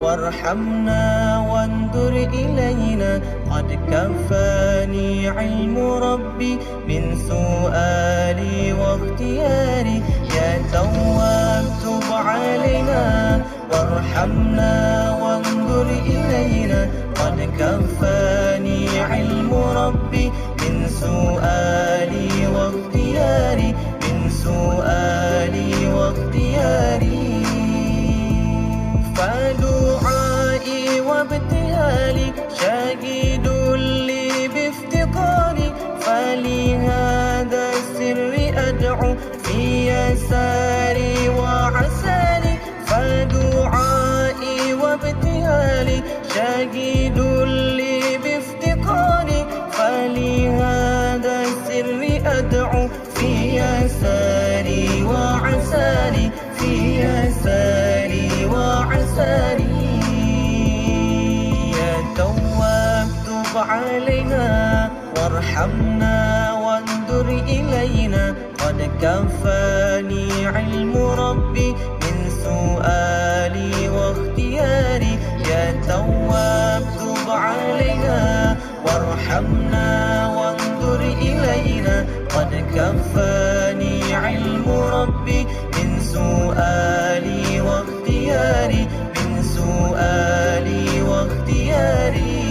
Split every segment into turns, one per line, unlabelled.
وارحمنا وانظر إلينا، قد كفاني علم ربي من سؤالي واختياري. يا تواب تب علينا وارحمنا وانظر إلينا، قد كفاني علم ربي من سؤالي واختياري، من سؤالي واختياري. فدعائي وابتهالي شاهد لي بافتقاري، فلهذا السر أدعو في يساري وعساري. فدعائي وابتهالي شاهد لي بافتقاري، فلهذا السر أدعو في يساري وعساري، في يساري وعساري. يا تواب تب علينا وارحمنا وانظر إلينا، قد كفاني علم ربي من سؤالي واختياري. يا تواب تب علينا وارحمنا وانظر إلينا، قد كفاني علم ربي من سؤالي واختياري، من سؤالي واختياري.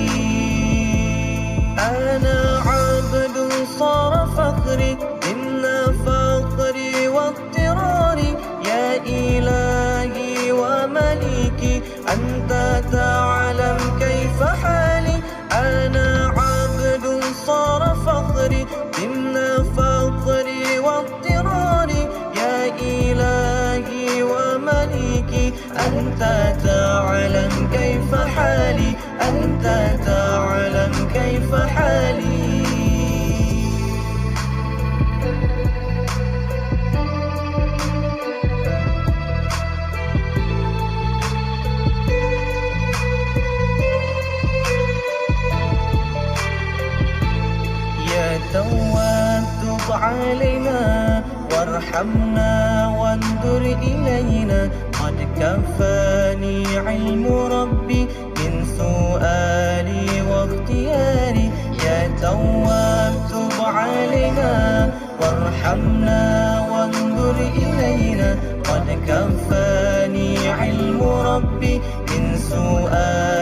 أنا عبد صار فخري ضمن فقري واضطراري. يا إلهي ومليكي أنت تعلم كيف حالي. أنا عبد صار فخري ضمن فقري واضطراري. يا إلهي ومليكي أنت تعلم كيف حالي، أنت تعلم كيف حالي. يا تواب تب علينا وارحمنا وانظر إلينا، قد كفاني علم ربي من سؤالي واختياري. يا تواب تب علينا وارحمنا وانظر إلينا، قد كفاني علم ربي من سؤالي